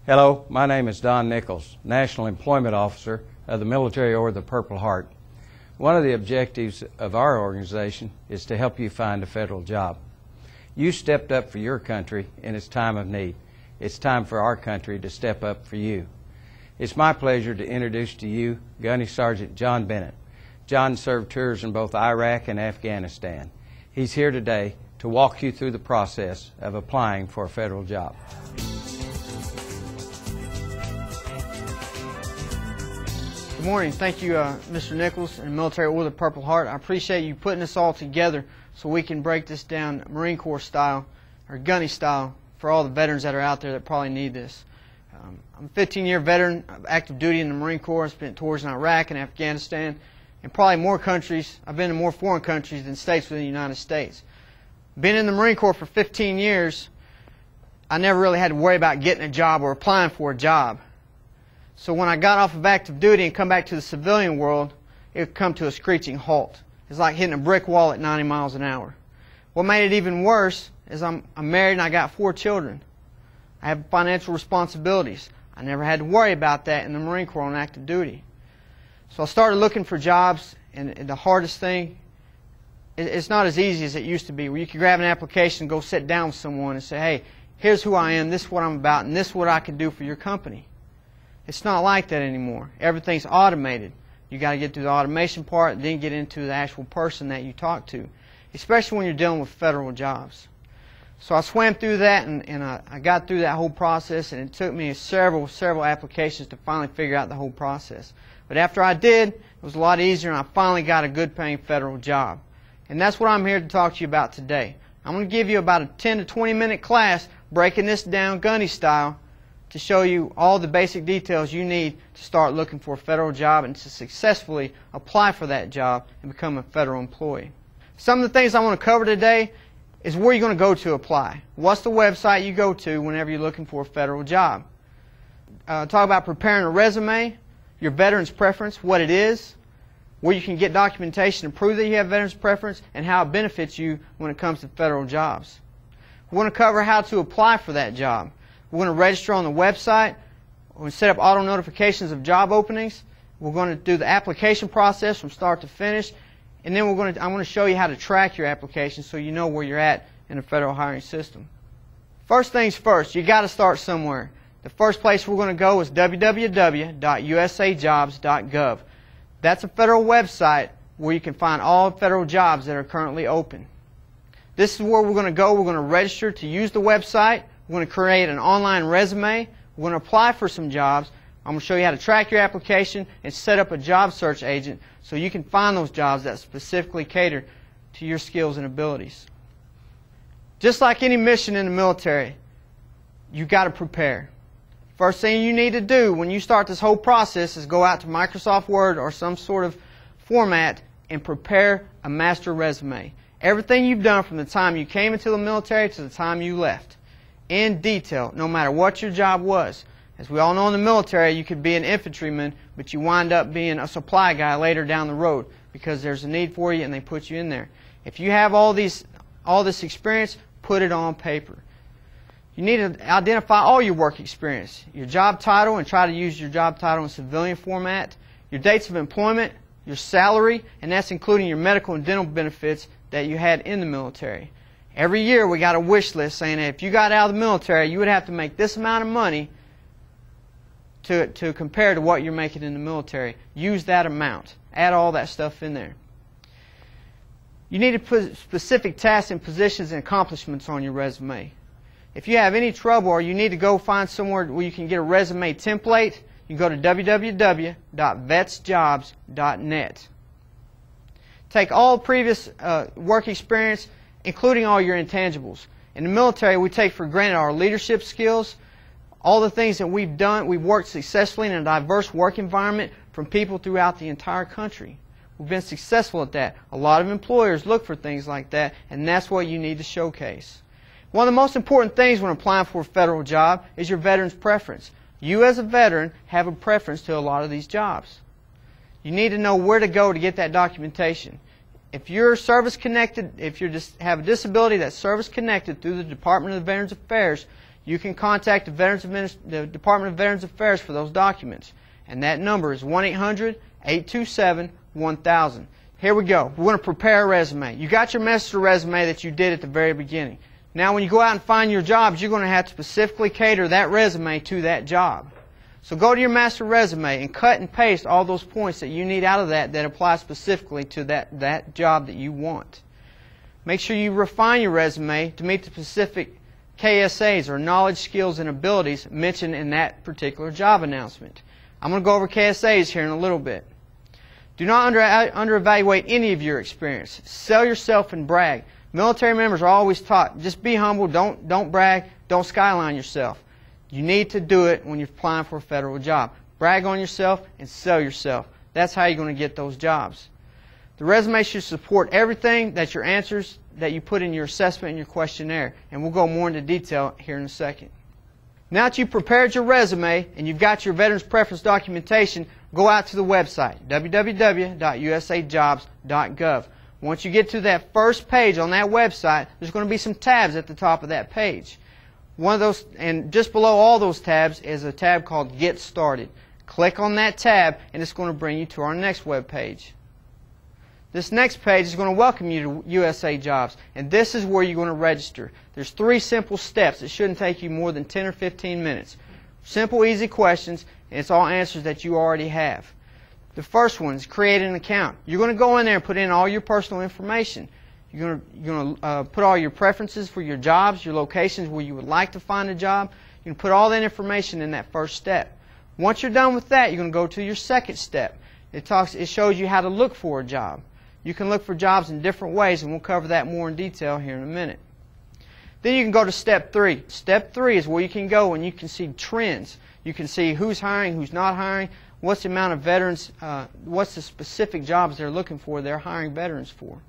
Hello, my name is Don Nichols, National Employment Officer of the Military Order of the Purple Heart. One of the objectives of our organization is to help you find a federal job. You stepped up for your country in its time of need. It's time for our country to step up for you. It's my pleasure to introduce to you Gunny Sergeant John Bennett. John served tours in both Iraq and Afghanistan. He's here today to walk you through the process of applying for a federal job. Good morning. Thank you, Mr. Nichols and Military Order of the Purple Heart. I appreciate you putting this all together so we can break this down Marine Corps style, or Gunny style, for all the veterans that are out there that probably need this. I'm a 15-year veteran of active duty in the Marine Corps. I spent tours in Iraq and Afghanistan, and probably more countries. I've been in more foreign countries than states within the United States. Been in the Marine Corps for 15 years, I never really had to worry about getting a job or applying for a job. So when I got off of active duty and come back to the civilian world, it would come to a screeching halt. It's like hitting a brick wall at 90 miles an hour. What made it even worse is I'm married and I got 4 children. I have financial responsibilities. I never had to worry about that in the Marine Corps on active duty. So I started looking for jobs, and the hardest thing, it's not as easy as it used to be, where you could grab an application and go sit down with someone and say, hey, here's who I am, this is what I'm about, and this is what I can do for your company. It's not like that anymore. Everything's automated. You got to get through the automation part, then get into the actual person that you talk to, especially when you're dealing with federal jobs. So I swam through that, and I got through that whole process, and it took me several applications to finally figure out the whole process. But after I did, it was a lot easier, and I finally got a good paying federal job. And that's what I'm here to talk to you about today. I'm going to give you about a 10 to 20 minute class breaking this down Gunny style, to show you all the basic details you need to start looking for a federal job and to successfully apply for that job and become a federal employee. Some of the things I want to cover today is where you're going to go to apply. What's the website you go to whenever you're looking for a federal job? Talk about preparing a resume, your veteran's preference, what it is, where you can get documentation to prove that you have veteran's preference, and how it benefits you when it comes to federal jobs. We want to cover how to apply for that job. We're going to register on the website. We're going to set up auto notifications of job openings. We're going to do the application process from start to finish. And then I'm going to show you how to track your application so you know where you're at in the federal hiring system. First things first, you got to start somewhere. The first place we're going to go is www.usajobs.gov. That's a federal website where you can find all federal jobs that are currently open. This is where we're going to go. We're going to register to use the website. We're going to create an online resume. We're going to apply for some jobs. I'm going to show you how to track your application and set up a job search agent so you can find those jobs that specifically cater to your skills and abilities. Just like any mission in the military, you've got to prepare. First thing you need to do when you start this whole process is go out to Microsoft Word or some sort of format and prepare a master resume. Everything you've done from the time you came into the military to the time you left, in detail, no matter what your job was. As we all know in the military, you could be an infantryman, but you wind up being a supply guy later down the road because there's a need for you and they put you in there. If you have all this experience, put it on paper. You need to identify all your work experience, your job title, and try to use your job title in civilian format, your dates of employment, your salary, and that's including your medical and dental benefits that you had in the military. Every year we got a wish list saying that if you got out of the military, you would have to make this amount of money to compare to what you're making in the military. Use that amount. Add all that stuff in there. You need to put specific tasks and positions and accomplishments on your resume. If you have any trouble or you need to go find somewhere where you can get a resume template, you go to www.vetsjobs.net. Take all previous work experience, including all your intangibles. In the military, we take for granted our leadership skills, all the things that we've done. We've worked successfully in a diverse work environment from people throughout the entire country. We've been successful at that. A lot of employers look for things like that, and that's what you need to showcase. One of the most important things when applying for a federal job is your veteran's preference. You as a veteran have a preference to a lot of these jobs. You need to know where to go to get that documentation. If you're service connected, if you have a disability that's service connected through the Department of Veterans Affairs, you can contact the Department of Veterans Affairs for those documents. And that number is 1-800-827-1000. Here we go. We're going to prepare a resume. You got your master resume that you did at the very beginning. Now when you go out and find your jobs, you're going to have to specifically cater that resume to that job. So go to your master resume and cut and paste all those points that you need out of that apply specifically to that job that you want. Make sure you refine your resume to meet the specific KSAs, or knowledge, skills, and abilities mentioned in that particular job announcement. I'm going to go over KSAs here in a little bit. Do not underevaluate any of your experience. Sell yourself and brag. Military members are always taught, just be humble, don't brag, don't skyline yourself. You need to do it when you're applying for a federal job. Brag on yourself and sell yourself. That's how you're going to get those jobs. The resume should support everything that your answers that you put in your assessment and your questionnaire. And we'll go more into detail here in a second. Now that you've prepared your resume and you've got your Veterans Preference documentation, go out to the website, www.usajobs.gov. Once you get to that first page on that website, there's going to be some tabs at the top of that page. One of those, and just below all those tabs is a tab called Get Started. Click on that tab and it's going to bring you to our next web page. This next page is going to welcome you to USA Jobs, and this is where you're going to register. There's 3 simple steps. It shouldn't take you more than 10 or 15 minutes. Simple, easy questions, and it's all answers that you already have. The first one is create an account. You're going to go in there and put in all your personal information. You're going to put all your preferences for your jobs, your locations where you would like to find a job. You can put all that information in that first step. Once you're done with that, you're going to go to your second step. It shows you how to look for a job. You can look for jobs in different ways, and we'll cover that more in detail here in a minute. Then you can go to step 3. Step 3 is where you can go and you can see trends. You can see who's hiring, who's not hiring, what's the amount of veterans, what's the specific jobs they're looking for, they're hiring veterans for.